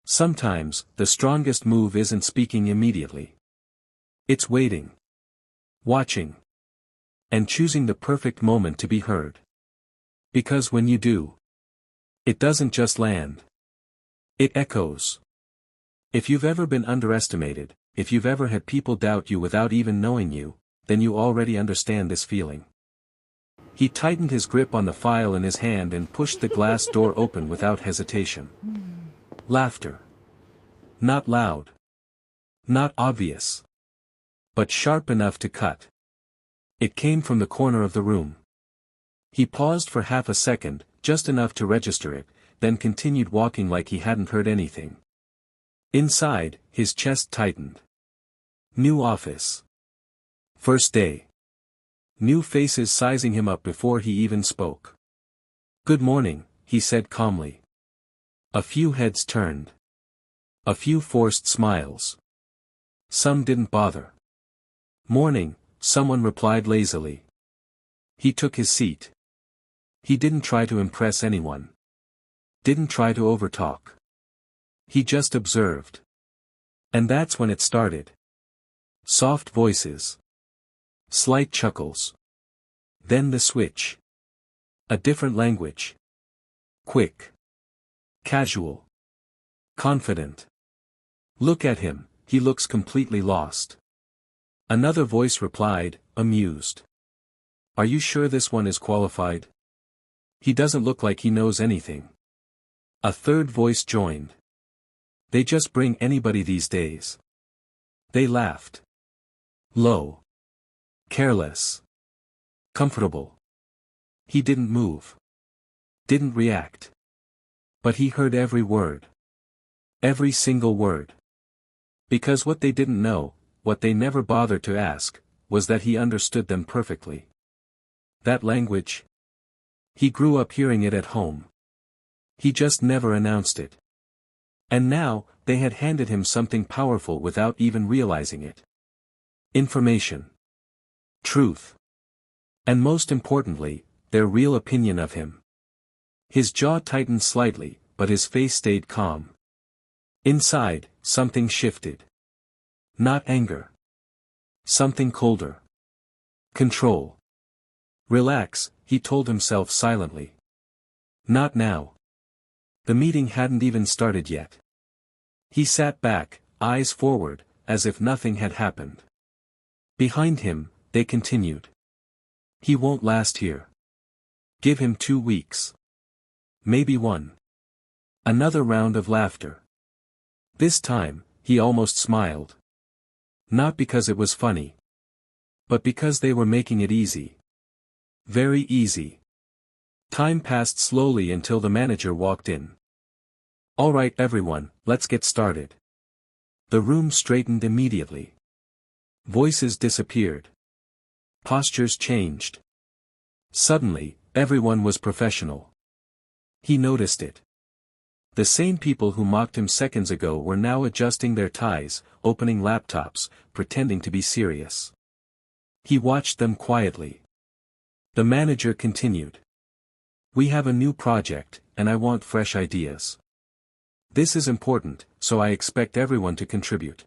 Sometimes, the strongest move isn't speaking immediately. It's waiting. Watching. And choosing the perfect moment to be heard. Because when you do, it doesn't just land. It echoes. If you've ever been underestimated, if you've ever had people doubt you without even knowing you, then you already understand this feeling. He tightened his grip on the file in his hand and pushed the glass door open without hesitation. Laughter. Not loud. Not obvious. But sharp enough to cut. It came from the corner of the room. He paused for half a second, just enough to register it, then continued walking like he hadn't heard anything. Inside, his chest tightened. New office. First day. New faces sizing him up before he even spoke. "Good morning," he said calmly. A few heads turned. A few forced smiles. Some didn't bother. "Morning," someone replied lazily. He took his seat. He didn't try to impress anyone. Didn't try to overtalk. He just observed. And that's when it started. Soft voices. Slight chuckles. Then the switch. A different language. Quick. Casual. Confident. "Look at him, he looks completely lost." Another voice replied, amused. "Are you sure this one is qualified? He doesn't look like he knows anything." A third voice joined. "They just bring anybody these days." They laughed. Low. Careless. Comfortable. He didn't move. Didn't react. But he heard every word. Every single word. Because what they didn't know, what they never bothered to ask, was that he understood them perfectly. That language. He grew up hearing it at home. He just never announced it. And now, they had handed him something powerful without even realizing it. Information. Truth. And most importantly, their real opinion of him. His jaw tightened slightly, but his face stayed calm. Inside, something shifted. Not anger. Something colder. Control. "Relax," he told himself silently. Not now. The meeting hadn't even started yet. He sat back, eyes forward, as if nothing had happened. Behind him, they continued. "He won't last here. Give him 2 weeks. Maybe 1. Another round of laughter. This time, he almost smiled. Not because it was funny. But because they were making it easy. Very easy. Time passed slowly until the manager walked in. "All right everyone, let's get started." The room straightened immediately. Voices disappeared. Postures changed. Suddenly, everyone was professional. He noticed it. The same people who mocked him seconds ago were now adjusting their ties, opening laptops, pretending to be serious. He watched them quietly. The manager continued. "We have a new project, and I want fresh ideas. This is important, so I expect everyone to contribute."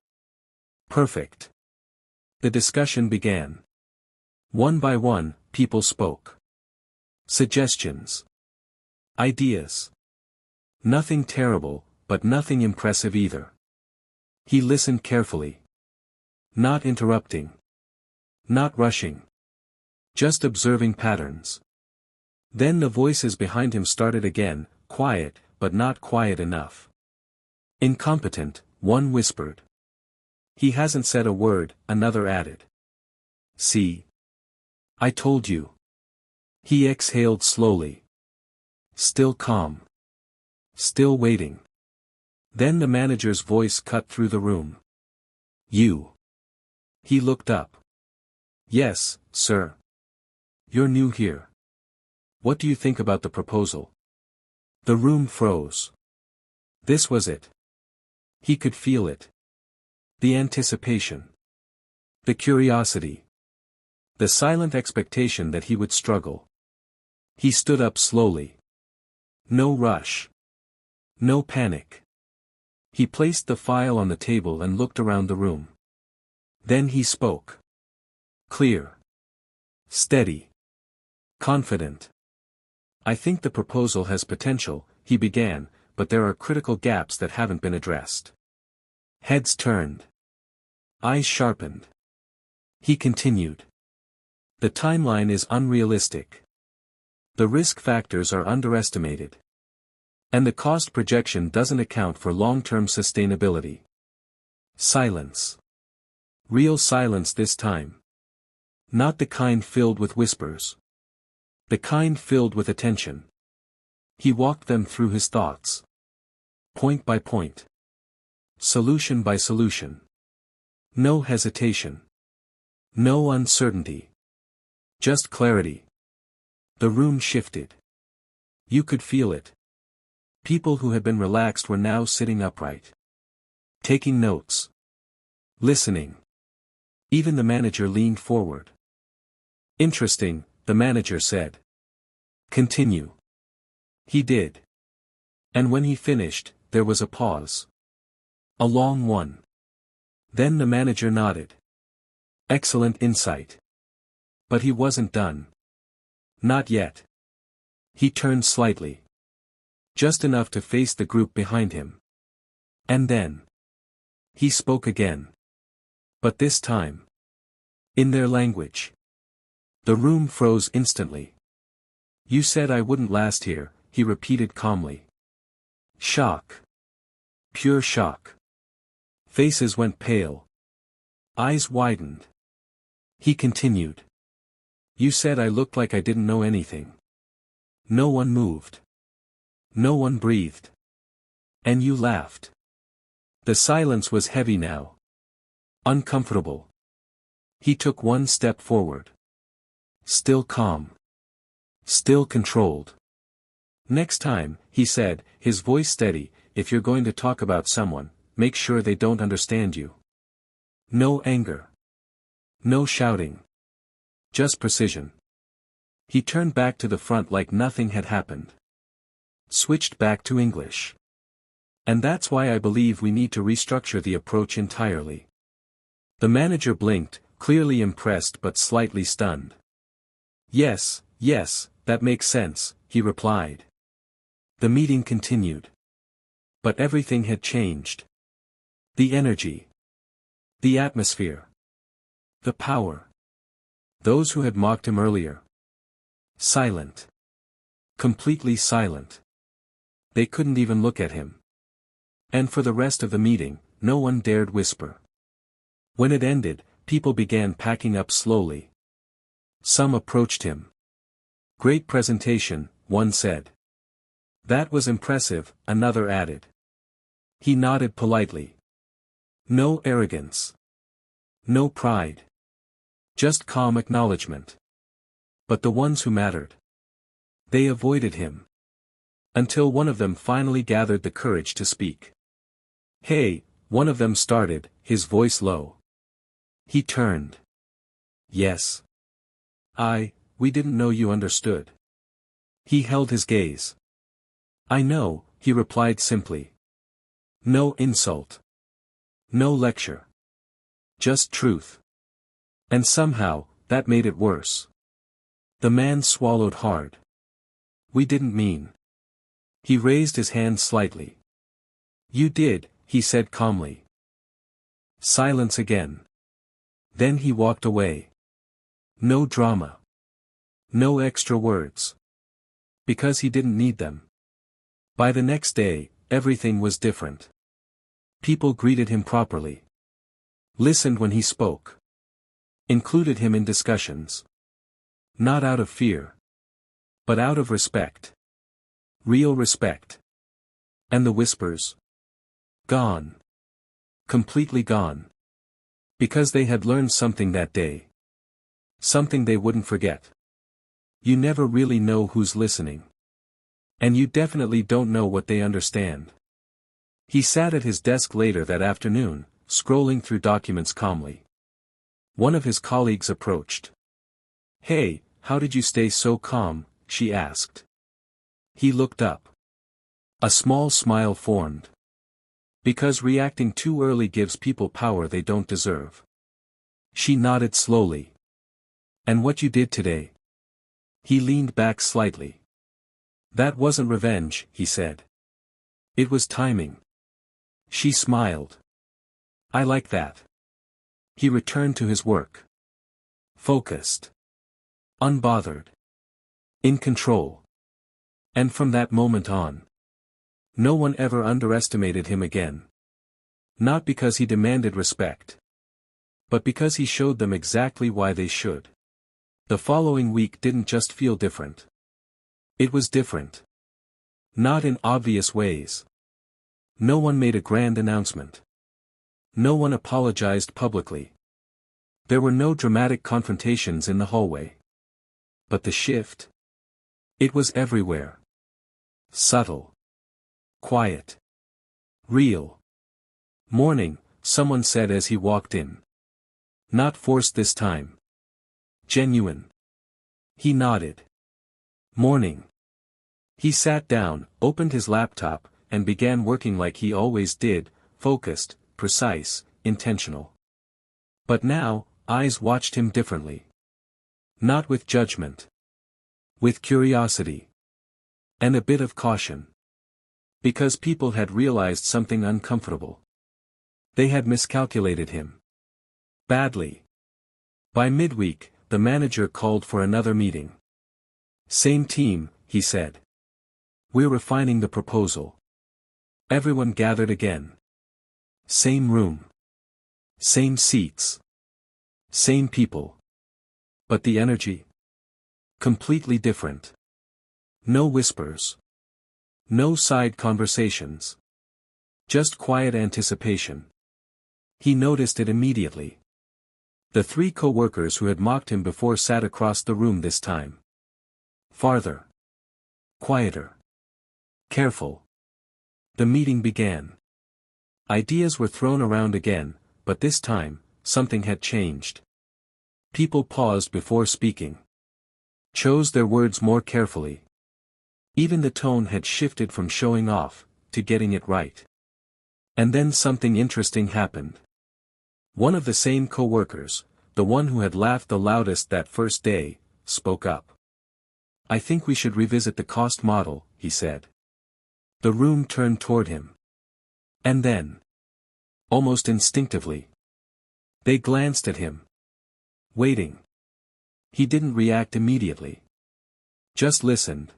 Perfect. The discussion began. One by one, people spoke. Suggestions. Ideas. Nothing terrible, but nothing impressive either. He listened carefully. Not interrupting. Not rushing. Just observing patterns. Then the voices behind him started again, quiet, but not quiet enough. "Incompetent," one whispered. "He hasn't said a word," another added. "See? I told you." He exhaled slowly. Still calm. Still waiting. Then the manager's voice cut through the room. "You." He looked up. "Yes, sir. You're new here. What do you think about the proposal?" The room froze. This was it. He could feel it. The anticipation. The curiosity. The silent expectation that he would struggle. He stood up slowly. No rush. No panic. He placed the file on the table and looked around the room. Then he spoke. Clear. Steady. Confident. I think the proposal has potential, he began, but there are critical gaps that haven't been addressed. Heads turned. Eyes sharpened. He continued. The timeline is unrealistic. The risk factors are underestimated. And the cost projection doesn't account for long-term sustainability. Silence. Real silence this time. Not the kind filled with whispers. The kind filled with attention. He walked them through his thoughts. Point by point. Solution by solution. No hesitation. No uncertainty. Just clarity. The room shifted. You could feel it. People who had been relaxed were now sitting upright. Taking notes. Listening. Even the manager leaned forward. Interesting, the manager said. Continue. He did. And when he finished, there was a pause. A long one. Then the manager nodded. Excellent insight. But he wasn't done. Not yet. He turned slightly. Just enough to face the group behind him. And then. He spoke again. But this time. In their language. The room froze instantly. You said I wouldn't last here, he repeated calmly. Shock. Pure shock. Faces went pale. Eyes widened. He continued. You said I looked like I didn't know anything. No one moved. No one breathed. And you laughed. The silence was heavy now. Uncomfortable. He took one step forward. Still calm. Still controlled. Next time, he said, his voice steady, if you're going to talk about someone, make sure they don't understand you. No anger. No shouting. Just precision. He turned back to the front like nothing had happened. Switched back to English. And that's why I believe we need to restructure the approach entirely. The manager blinked, clearly impressed but slightly stunned. Yes, that makes sense, he replied. The meeting continued. But everything had changed. The energy. The atmosphere. The power. Those who had mocked him earlier. Silent. Completely silent. They couldn't even look at him. And for the rest of the meeting, no one dared whisper. When it ended, people began packing up slowly. Some approached him. Great presentation, one said. That was impressive, another added. He nodded politely. No arrogance. No pride. Just calm acknowledgement. But the ones who mattered. They avoided him. Until one of them finally gathered the courage to speak. Hey, one of them started, his voice low. He turned. Yes. We didn't know you understood. He held his gaze. I know, he replied simply. No insult. No lecture. Just truth. And somehow, that made it worse. The man swallowed hard. We didn't mean. He raised his hand slightly. You did, he said calmly. Silence again. Then he walked away. No drama. No extra words. Because he didn't need them. By the next day, everything was different. People greeted him properly. Listened when he spoke. Included him in discussions. Not out of fear. But out of respect. Real respect. And the whispers? Gone. Completely gone. Because they had learned something that day. Something they wouldn't forget. You never really know who's listening. And you definitely don't know what they understand. He sat at his desk later that afternoon, scrolling through documents calmly. One of his colleagues approached. Hey, how did you stay so calm? She asked. He looked up. A small smile formed. Because reacting too early gives people power they don't deserve. She nodded slowly. And what you did today? He leaned back slightly. That wasn't revenge, he said. It was timing. She smiled. I like that. He returned to his work. Focused. Unbothered. In control. And from that moment on, no one ever underestimated him again. Not because he demanded respect, but because he showed them exactly why they should. The following week didn't just feel different. It was different. Not in obvious ways. No one made a grand announcement. No one apologized publicly. There were no dramatic confrontations in the hallway. But the shift? It was everywhere. Subtle. Quiet. Real. Morning, someone said as he walked in. Not forced this time. Genuine. He nodded. Morning. He sat down, opened his laptop, and began working like he always did, focused, precise, intentional. But now, eyes watched him differently. Not with judgment. With curiosity. And a bit of caution. Because people had realized something uncomfortable. They had miscalculated him. Badly. By midweek, the manager called for another meeting. Same team, he said. We're refining the proposal. Everyone gathered again. Same room. Same seats. Same people. But the energy? Completely different. No whispers. No side conversations. Just quiet anticipation. He noticed it immediately. The 3 co-workers who had mocked him before sat across the room this time. Farther. Quieter. Careful. The meeting began. Ideas were thrown around again, but this time, something had changed. People paused before speaking. Chose their words more carefully. Even the tone had shifted from showing off, to getting it right. And then something interesting happened. One of the same co-workers, the one who had laughed the loudest that first day, spoke up. I think we should revisit the cost model, he said. The room turned toward him. And then, almost instinctively, they glanced at him. Waiting. He didn't react immediately. Just listened.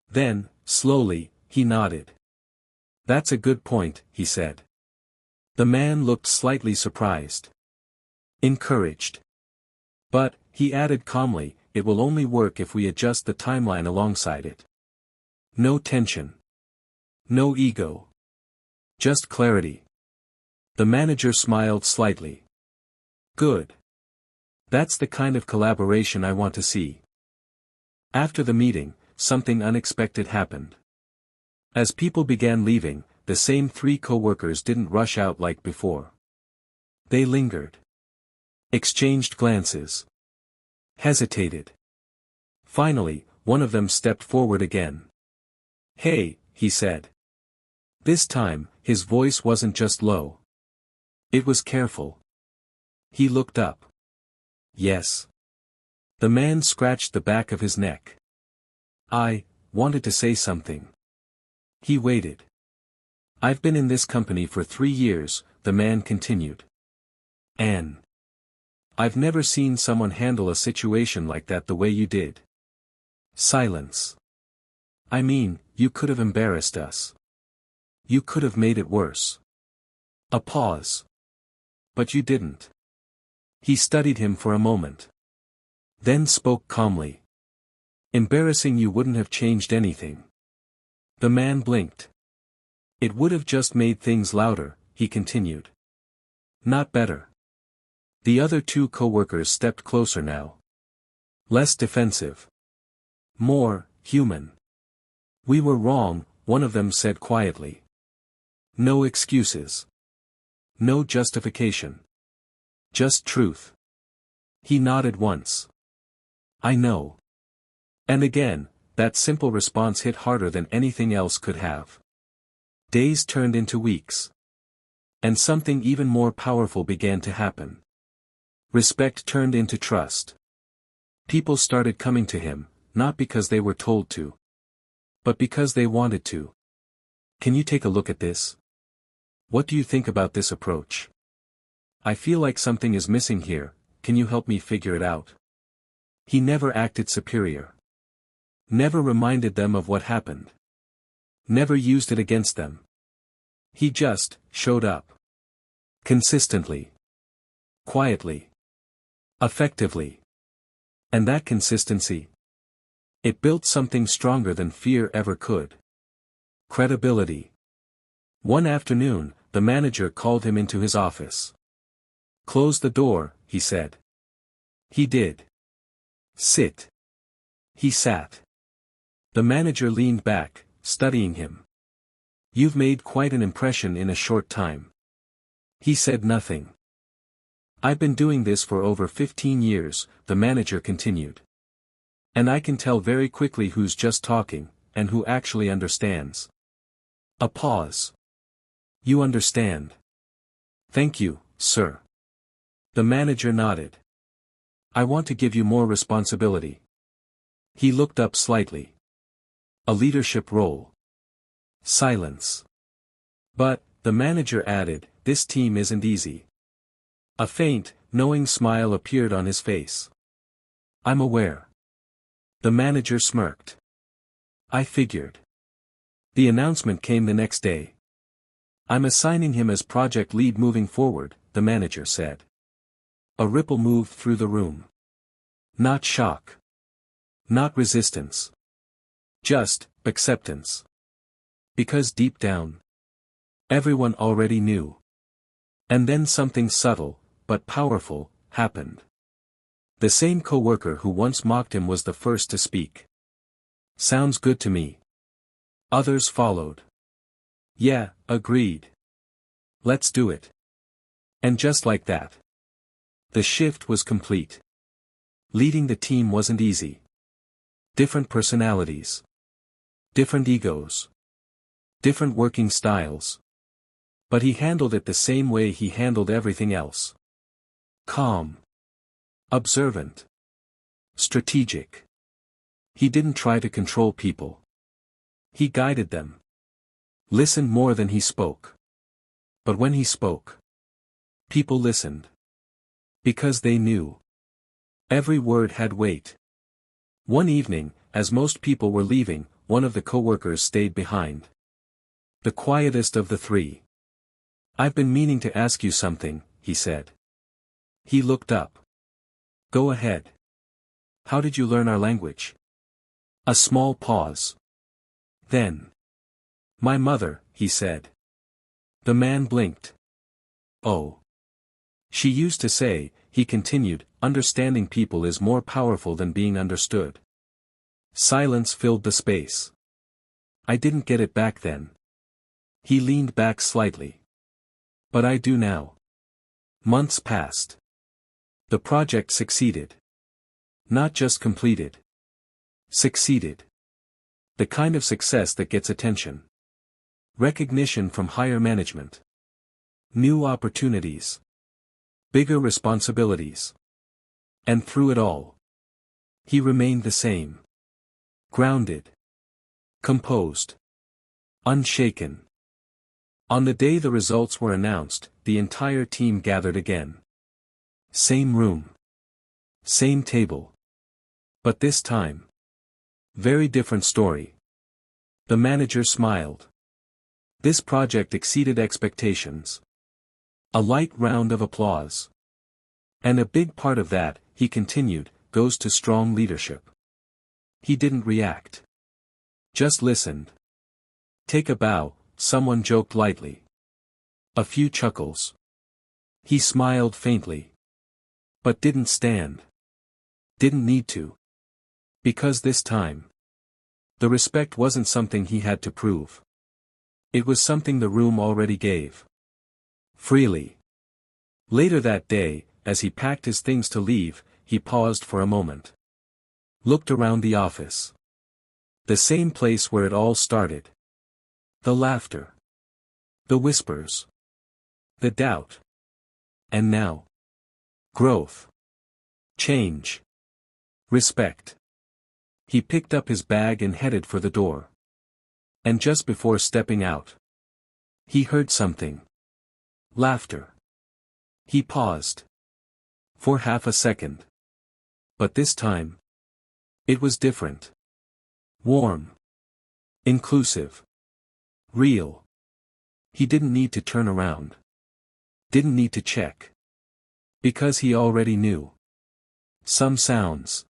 Then, slowly, he nodded. That's a good point, he said. The man looked slightly surprised. Encouraged. But, he added calmly, it will only work if we adjust the timeline alongside it. No tension. No ego. Just clarity. The manager smiled slightly. Good. That's the kind of collaboration I want to see. After the meeting, something unexpected happened. As people began leaving, the same 3 co-workers didn't rush out like before. They lingered. Exchanged glances. Hesitated. Finally, one of them stepped forward again. Hey, he said. This time, his voice wasn't just low. It was careful. He looked up. Yes. The man scratched the back of his neck. I wanted to say something. He waited. I've been in this company for 3 years, the man continued. And I've never seen someone handle a situation like that the way you did. Silence. I mean, you could have embarrassed us. You could have made it worse. A pause. But you didn't. He studied him for a moment. Then spoke calmly. Embarrassing you wouldn't have changed anything. The man blinked. It would have just made things louder, he continued. Not better. The other 2 co-workers stepped closer now. Less defensive. More human. We were wrong, one of them said quietly. No excuses. No justification. Just truth. He nodded once. I know. And again, that simple response hit harder than anything else could have. Days turned into weeks. And something even more powerful began to happen. Respect turned into trust. People started coming to him, not because they were told to, but because they wanted to. Can you take a look at this? What do you think about this approach? I feel like something is missing here, can you help me figure it out? He never acted superior. Never reminded them of what happened. Never used it against them. He just showed up. Consistently. Quietly. Effectively. And that consistency, it built something stronger than fear ever could. Credibility. One afternoon, the manager called him into his office. "Close the door," he said. He did. "Sit." He sat. The manager leaned back, studying him. "You've made quite an impression in a short time." He said nothing. "I've been doing this for over 15 years, the manager continued. And I can tell very quickly who's just talking, and who actually understands." A pause. "You understand." "Thank you, sir." The manager nodded. "I want to give you more responsibility." He looked up slightly. "A leadership role." Silence. "But," the manager added, "this team isn't easy." A faint, knowing smile appeared on his face. "I'm aware." The manager smirked. "I figured." The announcement came the next day. "I'm assigning him as project lead moving forward," the manager said. A ripple moved through the room. Not shock. Not resistance. Just acceptance. Because deep down, everyone already knew. And then something subtle, but powerful, happened. The same coworker who once mocked him was the first to speak. "Sounds good to me." Others followed. "Yeah, agreed. Let's do it." And just like that, the shift was complete. Leading the team wasn't easy. Different personalities. Different egos. Different working styles. But he handled it the same way he handled everything else. Calm. Observant. Strategic. He didn't try to control people. He guided them. Listened more than he spoke. But when he spoke, people listened. Because they knew. Every word had weight. One evening, as most people were leaving, one of the coworkers stayed behind. The quietest of the three. "I've been meaning to ask you something," he said. He looked up. "Go ahead. How did you learn our language?" A small pause. Then, "My mother," he said. The man blinked. "Oh. She used to say," he continued, "understanding people is more powerful than being understood." Silence filled the space. "I didn't get it back then." He leaned back slightly. "But I do now." Months passed. The project succeeded. Not just completed. Succeeded. The kind of success that gets attention. Recognition from higher management. New opportunities. Bigger responsibilities. And through it all, he remained the same. Grounded. Composed. Unshaken. On the day the results were announced, the entire team gathered again. Same room. Same table. But this time, very different story. The manager smiled. This project exceeded expectations. A light round of applause. And a big part of that, he continued, goes to strong leadership. He didn't react. Just listened. "Take a bow," someone joked lightly. A few chuckles. He smiled faintly. But didn't stand. Didn't need to. Because this time, the respect wasn't something he had to prove. It was something the room already gave. Freely. Later that day, as he packed his things to leave, he paused for a moment. Looked around the office. The same place where it all started. The laughter. The whispers. The doubt. And now. Growth. Change. Respect. He picked up his bag and headed for the door. And just before stepping out, he heard something. Laughter. He paused. For half a second. But this time, it was different. Warm. Inclusive. Real. He didn't need to turn around. Didn't need to check. Because he already knew. Some sounds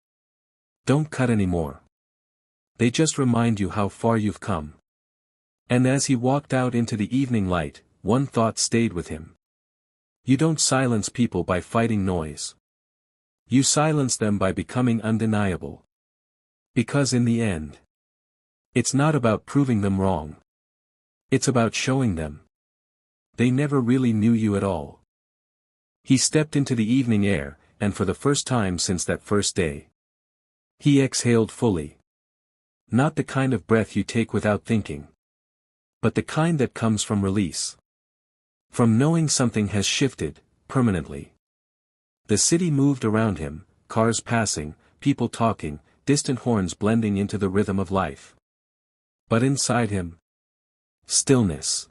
don't cut anymore. They just remind you how far you've come. And as he walked out into the evening light, one thought stayed with him. You don't silence people by fighting noise. You silence them by becoming undeniable. Because in the end, it's not about proving them wrong. It's about showing them. They never really knew you at all. He stepped into the evening air, and for the first time since that first day, he exhaled fully. Not the kind of breath you take without thinking, but the kind that comes from release. From knowing something has shifted, permanently. The city moved around him, cars passing, people talking, distant horns blending into the rhythm of life. But inside him, stillness.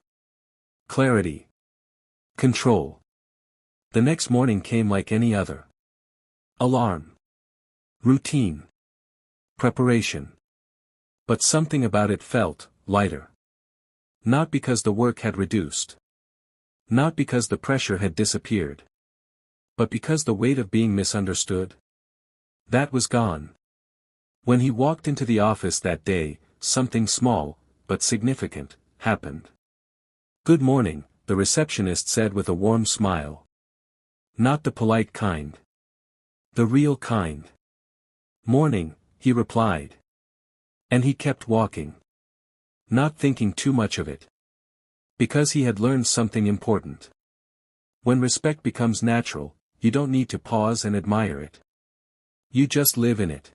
Clarity. Control. The next morning came like any other. Alarm. Routine. Preparation. But something about it felt lighter. Not because the work had reduced. Not because the pressure had disappeared. But because the weight of being misunderstood, that was gone. When he walked into the office that day, something small, but significant, happened. "Good morning," the receptionist said with a warm smile. Not the polite kind. The real kind. "Morning," he replied. And he kept walking. Not thinking too much of it. Because he had learned something important. When respect becomes natural, you don't need to pause and admire it. You just live in it.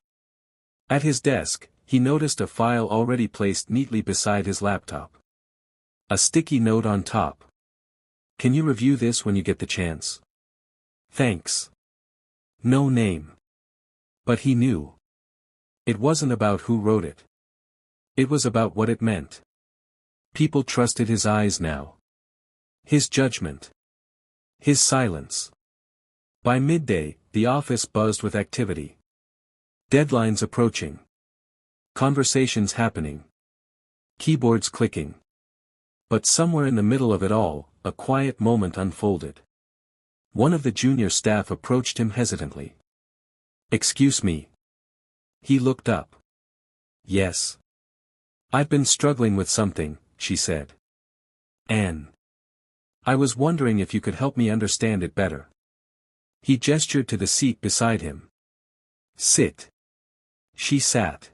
At his desk, he noticed a file already placed neatly beside his laptop. A sticky note on top. "Can you review this when you get the chance? Thanks." No name. But he knew. It wasn't about who wrote it. It was about what it meant. People trusted his eyes now. His judgment. His silence. By midday, the office buzzed with activity. Deadlines approaching. Conversations happening. Keyboards clicking. But somewhere in the middle of it all, a quiet moment unfolded. One of the junior staff approached him hesitantly. "Excuse me." He looked up. "Yes. I've been struggling with something," she said. "Anne. I was wondering if you could help me understand it better." He gestured to the seat beside him. "Sit." She sat.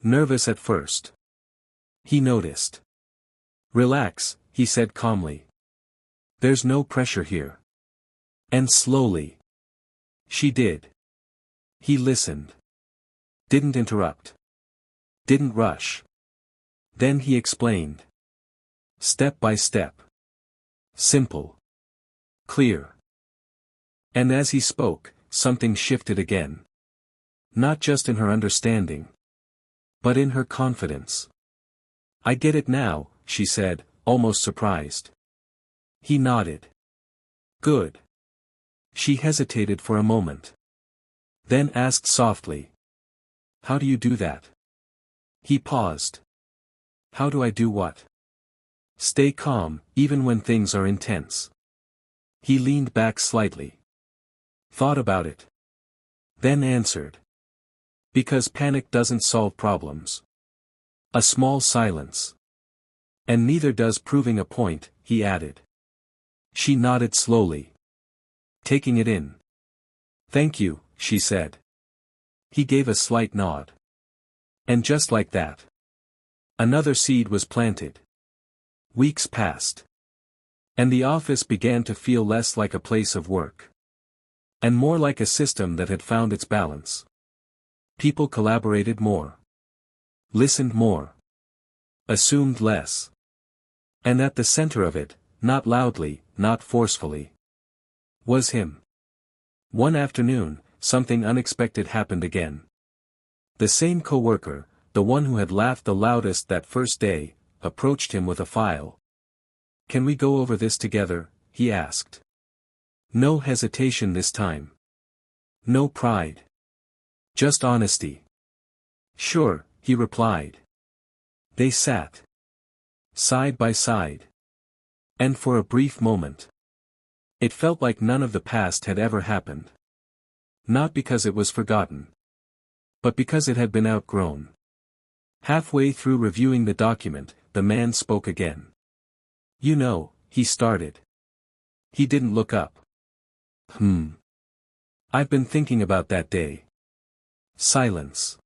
Nervous at first. He noticed. "Relax," he said calmly. "There's no pressure here." And slowly. She did. He listened. Didn't interrupt. Didn't rush. Then he explained. Step by step. Simple. Clear. And as he spoke, something shifted again. Not just in her understanding, but in her confidence. "I get it now," she said, almost surprised. He nodded. "Good." She hesitated for a moment. Then asked softly. "How do you do that?" He paused. "How do I do what?" "Stay calm, even when things are intense." He leaned back slightly. Thought about it. Then answered. "Because panic doesn't solve problems." A small silence. "And neither does proving a point," he added. She nodded slowly. Taking it in. "Thank you," she said. He gave a slight nod. And just like that, another seed was planted. Weeks passed. And the office began to feel less like a place of work. And more like a system that had found its balance. People collaborated more. Listened more. Assumed less. And at the center of it, not loudly, not forcefully, was him. One afternoon, something unexpected happened again. The same coworker, the one who had laughed the loudest that first day, approached him with a file. "Can we go over this together?" he asked. No hesitation this time. No pride. Just honesty. "Sure," he replied. They sat side by side. And for a brief moment, it felt like none of the past had ever happened. Not because it was forgotten, but because it had been outgrown. Halfway through reviewing the document, the man spoke again. "You know," he started. He didn't look up. I've been thinking about that day." Silence.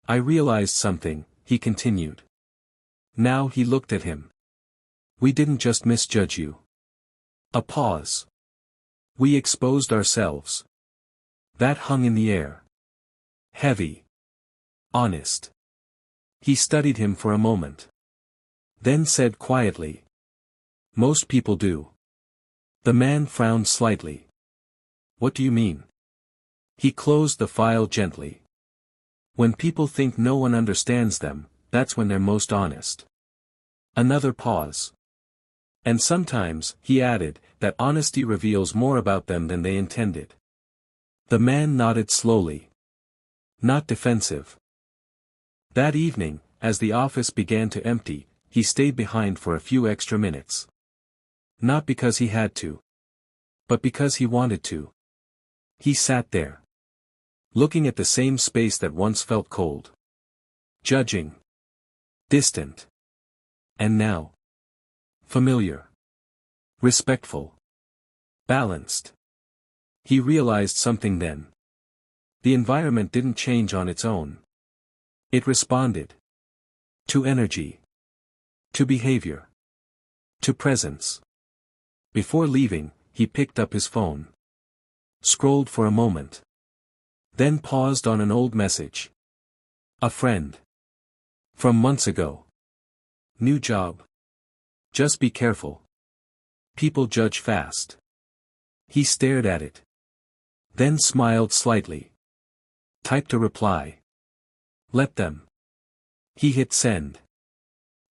"I realized something," he continued. Now he looked at him. "We didn't just misjudge you." A pause. "We exposed ourselves." That hung in the air. Heavy. Honest. He studied him for a moment. Then said quietly, "Most people do." The man frowned slightly. "What do you mean?" He closed the file gently. "When people think no one understands them, that's when they're most honest." Another pause. "And sometimes," he added, "that honesty reveals more about them than they intended." The man nodded slowly. Not defensive. That evening, as the office began to empty, he stayed behind for a few extra minutes. Not because he had to, but because he wanted to. He sat there, looking at the same space that once felt cold. Judging. Distant. And now, familiar. Respectful. Balanced. He realized something then. The environment didn't change on its own. It responded. To energy. To behavior. To presence. Before leaving, he picked up his phone. Scrolled for a moment. Then paused on an old message. A friend. From months ago. "New job. Just be careful. People judge fast." He stared at it. Then smiled slightly. Typed a reply. "Let them." He hit send.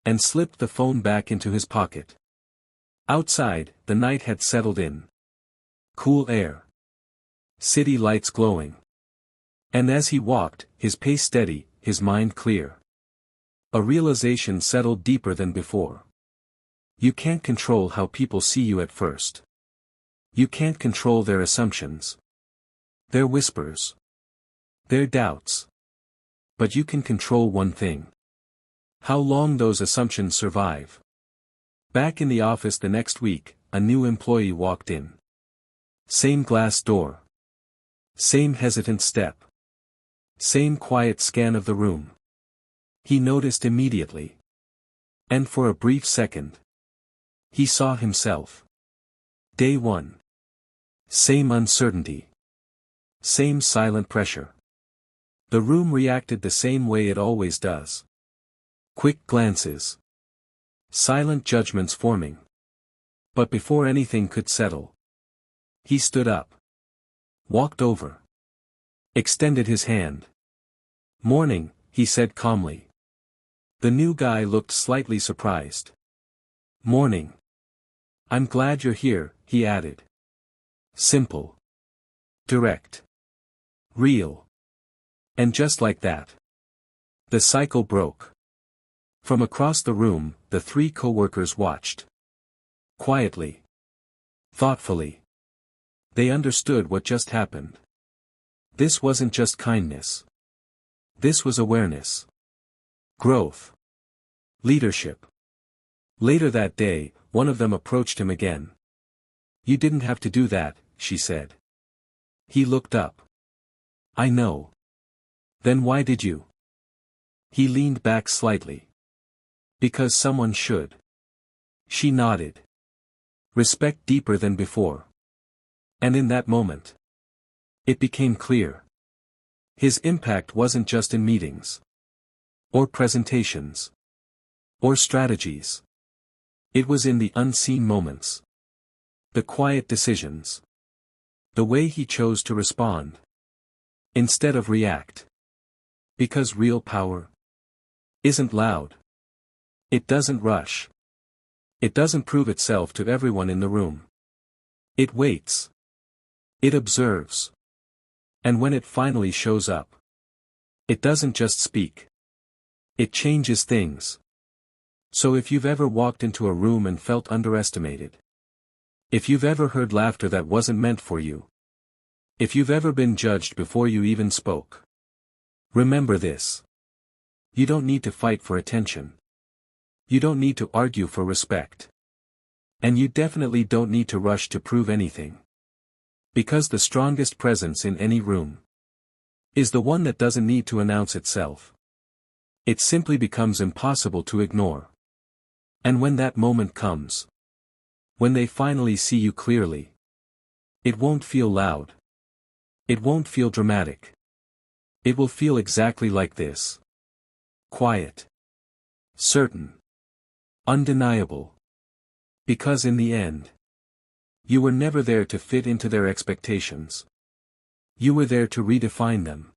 And slipped the phone back into his pocket. Outside, the night had settled in. Cool air. City lights glowing. And as he walked, his pace steady, his mind clear. A realization settled deeper than before. You can't control how people see you at first. You can't control their assumptions. Their whispers. Their doubts. But you can control one thing. How long those assumptions survive. Back in the office the next week, a new employee walked in. Same glass door. Same hesitant step. Same quiet scan of the room. He noticed immediately. And for a brief second, he saw himself. Day one. Same uncertainty. Same silent pressure. The room reacted the same way it always does. Quick glances. Silent judgments forming. But before anything could settle, he stood up. Walked over. Extended his hand. "Morning," he said calmly. The new guy looked slightly surprised. "Morning. I'm glad you're here," he added. Simple. Direct. Real. And just like that, the cycle broke. From across the room, the three coworkers watched. Quietly. Thoughtfully. They understood what just happened. This wasn't just kindness. This was awareness. Growth. Leadership. Later that day, one of them approached him again. "You didn't have to do that," she said. He looked up. "I know. Then why did you?" He leaned back slightly. "Because someone should." She nodded. Respect deeper than before. And in that moment, it became clear. His impact wasn't just in meetings. Or presentations. Or strategies. It was in the unseen moments. The quiet decisions. The way he chose to respond. Instead of react. Because real power isn't loud. It doesn't rush. It doesn't prove itself to everyone in the room. It waits. It observes. And when it finally shows up, it doesn't just speak. It changes things. So if you've ever walked into a room and felt underestimated, if you've ever heard laughter that wasn't meant for you, if you've ever been judged before you even spoke, remember this. You don't need to fight for attention. You don't need to argue for respect. And you definitely don't need to rush to prove anything. Because the strongest presence in any room is the one that doesn't need to announce itself. It simply becomes impossible to ignore. And when that moment comes, when they finally see you clearly, it won't feel loud. It won't feel dramatic. It will feel exactly like this. Quiet. Certain. Undeniable. Because in the end, you were never there to fit into their expectations. You were there to redefine them.